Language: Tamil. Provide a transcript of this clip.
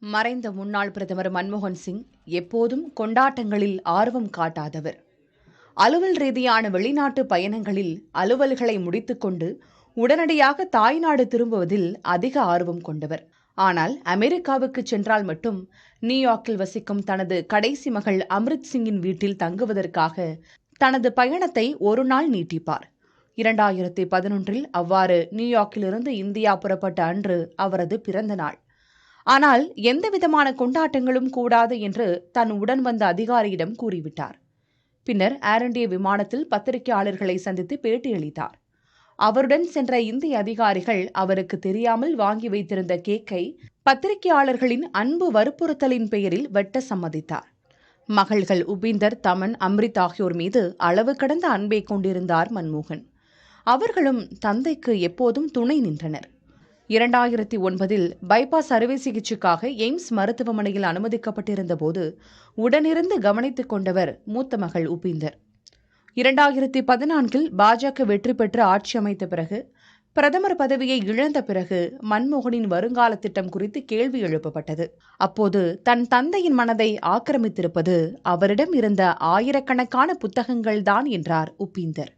மறைந்த முன்னாள் பிரதமர் மன்மோகன் சிங் எப்போதும் கொண்டாட்டங்களில் ஆர்வம் காட்டாதவர். அலுவல் ரீதியான வெளிநாட்டு பயணங்களில் அலுவல்களை முடித்துக்கொண்டு உடனடியாக தாய்நாடு திரும்புவதில் அதிக ஆர்வம் கொண்டவர். ஆனால் அமெரிக்காவுக்கு சென்றால் மட்டும் நியூயார்க்கில் வசிக்கும் தனது கடைசி மகள் அம்ரித் சிங்கின் வீட்டில் தங்குவதற்காக தனது பயணத்தை ஒரு நாள் நீட்டிப்பார். 2011 அவ்வாறு நியூயார்க்கிலிருந்து இந்தியா புறப்பட்ட அன்று அவரது பிறந்த நாள். ஆனால் எந்தவிதமான கொண்டாட்டங்களும் கூடாது என்று தன் உடன் வந்த அதிகாரியிடம் கூறிவிட்டார். பின்னர் ஏர் இண்டியா விமானத்தில் பத்திரிகையாளர்களை சந்தித்து பேட்டியளித்தார். அவருடன் சென்ற இந்திய அதிகாரிகள் அவருக்கு தெரியாமல் வாங்கி வைத்திருந்த கேக்கை பத்திரிகையாளர்களின் அன்பு வற்புறுத்தலின் பெயரில் வெட்ட சம்மதித்தார். மகள்கள் உபீந்தர், தமன், அம்ரித் ஆகியோர் மீது அளவு கடந்த அன்பை கொண்டிருந்தார் மன்மோகன். அவர்களும் தந்தைக்கு எப்போதும் துணை நின்றனர். 2009 பைபாஸ் அறுவை சிகிச்சைக்காக எய்ம்ஸ் மருத்துவமனையில் அனுமதிக்கப்பட்டிருந்த போது உடனிருந்து கவனித்துக் கொண்டவர் மூத்த மகள் உபீந்தர். 2014 பாஜக வெற்றி பெற்று ஆட்சி அமைத்த பிறகு பிரதமர் பதவியை இழந்த பிறகு மன்மோகனின் வருங்கால திட்டம் குறித்து கேள்வி எழுப்பப்பட்டது. அப்போது தன் தந்தையின் மனதை ஆக்கிரமித்திருப்பது அவரிடம் இருந்த ஆயிரக்கணக்கான புத்தகங்கள்தான் என்றார் உபீந்தர்.